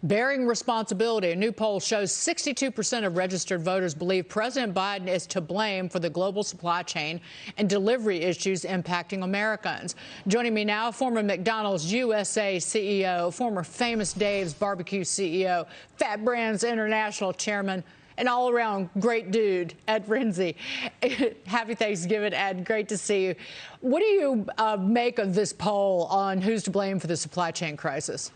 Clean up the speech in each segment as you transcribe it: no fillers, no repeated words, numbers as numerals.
Bearing responsibility, a new poll shows 62% of registered voters believe President Biden is to blame for the global supply chain and delivery issues impacting Americans. Joining me now, former McDonald's USA CEO, former Famous Dave's Barbecue CEO, Fat Brands International Chairman, and all-around great dude, Ed Rensi. Happy Thanksgiving, Ed. Great to see you. What do you make of this poll on who's to blame for the supply chain crisis?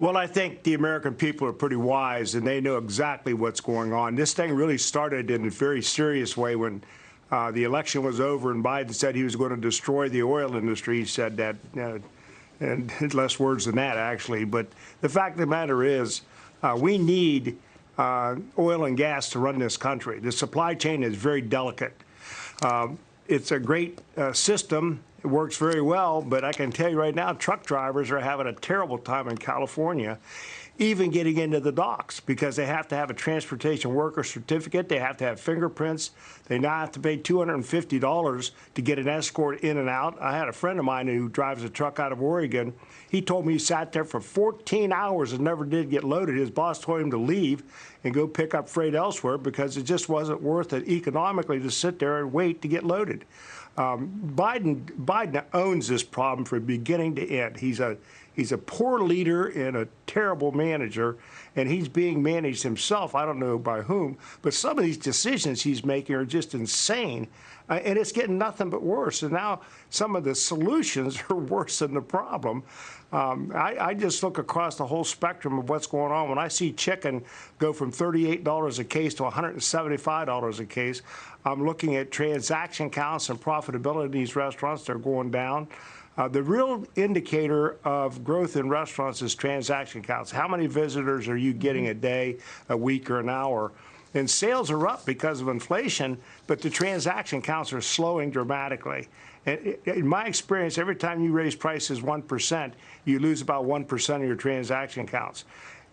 Well, I think the American people are pretty wise, and they know exactly what's going on. This thing really started in a very serious way when the election was over and Biden said he was going to destroy the oil industry. He said that, and less words than that, actually. But the fact of the matter is we need oil and gas to run this country. The supply chain is very delicate. It's a great system. It works very well, but I can tell you right now, truck drivers are having a terrible time in California, even getting into the docks, because they have to have a transportation worker certificate. They have to have fingerprints. They now have to pay $250 to get an escort in and out. I had a friend of mine who drives a truck out of Oregon. He told me he sat there for 14 hours and never did get loaded. His boss told him to leave and go pick up freight elsewhere because it just wasn't worth it economically to sit there and wait to get loaded. Biden owns this problem from beginning to end. He's a poor leader and a terrible manager, and he's being managed himself. I don't know by whom, but some of these decisions he's making are just insane, and it's getting nothing but worse. And now some of the solutions are worse than the problem. I just look across the whole spectrum of what's going on. When I see chicken go from $38 a case to $175 a case, I'm looking at transaction counts and profitability in these restaurants. They're going down. The real indicator of growth in restaurants is transaction counts. How many visitors are you getting a day, a week, or an hour? And sales are up because of inflation, but the transaction counts are slowing dramatically. And in my experience, every time you raise prices 1%, you lose about 1% of your transaction counts.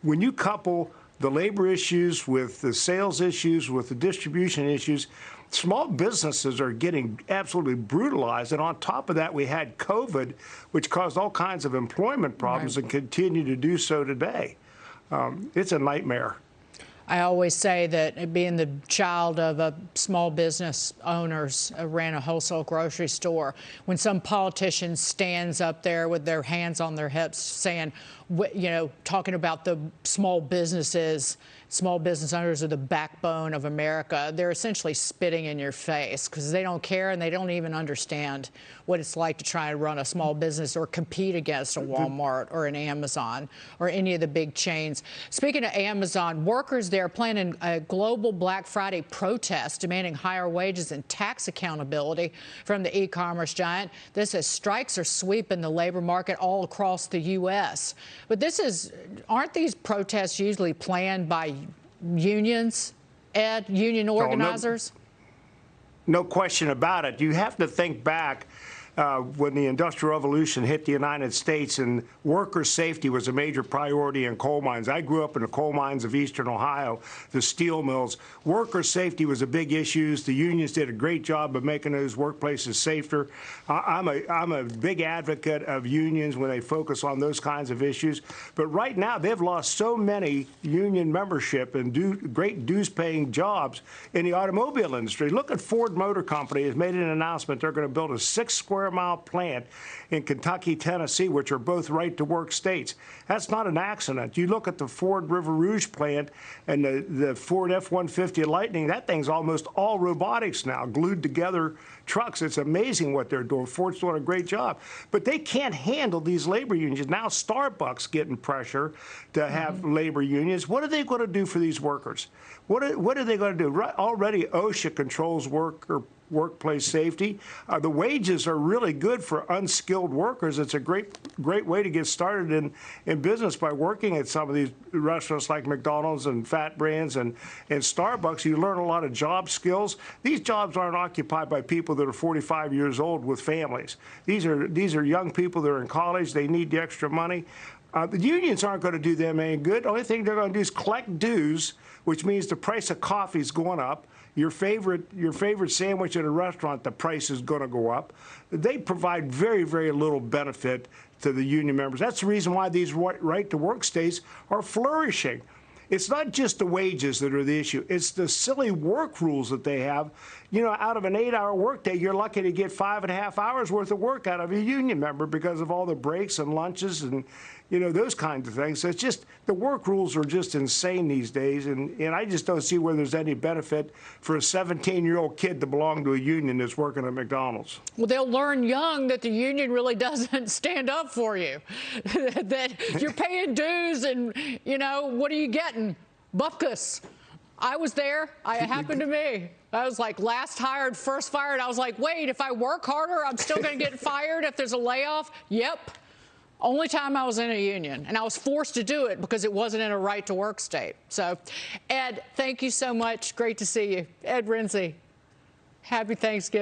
When you couple the labor issues with the sales issues, with the distribution issues, small businesses are getting absolutely brutalized. And on top of that, we had COVID, which caused all kinds of employment problems and continue to do so today. It's a nightmare. I always say that being the child of a small business owners, ran a wholesale grocery store, when some politician stands up there with their hands on their hips saying, you know, talking about the small businesses, small business owners are the backbone of America, they're essentially spitting in your face because they don't care and they don't even understand what it's like to try and run a small business or compete against a Walmart or an Amazon or any of the big chains. Speaking of Amazon, workers there planning a global Black Friday protest demanding higher wages and tax accountability from the e-commerce giant. This as strikes are sweeping the labor market all across the U.S. But aren't these protests usually planned by unions, Ed, union organizers? No question about it. You have to think back when the Industrial Revolution hit the United States and worker safety was a major priority in coal mines. I grew up in the coal mines of eastern Ohio, the steel mills. Worker safety was a big issue. The unions did a great job of making those workplaces safer. I'm a big advocate of unions when they focus on those kinds of issues. But right now, they've lost so many union membership and great dues-paying jobs in the automobile industry. Look at Ford Motor Company has made an announcement they're going to build a 6-square-mile plant in Kentucky, Tennessee, which are both right-to-work states. That's not an accident. You look at the Ford River Rouge plant and the Ford F-150 Lightning, that thing's almost all robotics now, glued together trucks. It's amazing what they're doing. Ford's doing a great job. But they can't handle these labor unions. Now Starbucks getting pressure to have labor unions. What are they going to do for these workers? What are they going to do? Already OSHA controls workplace safety. The wages are really good for unskilled workers. It's a great way to get started in business by working at some of these restaurants like McDonald's and Fat Brands and Starbucks. You learn a lot of job skills. These jobs aren't occupied by people that are 45 years old with families. These are young people that are in college. They need the extra money. The unions aren't going to do them any good. The only thing they're going to do is collect dues, which means the price of coffee is going up. Your favorite sandwich at a restaurant, the price is going to go up. They provide very, very little benefit to the union members. That's the reason why these right-to-work states are flourishing. It's not just the wages that are the issue. It's the silly work rules that they have. You know, out of an 8-hour workday, you're lucky to get 5.5 hours worth of work out of a union member because of all the breaks and lunches and, you know, those kinds of things. So it's just, the work rules are just insane these days, and I just don't see where there's any benefit for a 17-year-old kid to belong to a union that's working at McDonald's. Well, they'll learn young that the union really doesn't stand up for you, that you're paying dues and, you know, what are you getting? Bupkis. I was there. It happened to me. I was like last hired, first fired. I was like, wait, if I work harder, I'm still going to get fired if there's a layoff? Yep. Only time I was in a union, and I was forced to do it because it wasn't in a right-to-work state. So, Ed, thank you so much. Great to see you. Ed Rensi, happy Thanksgiving.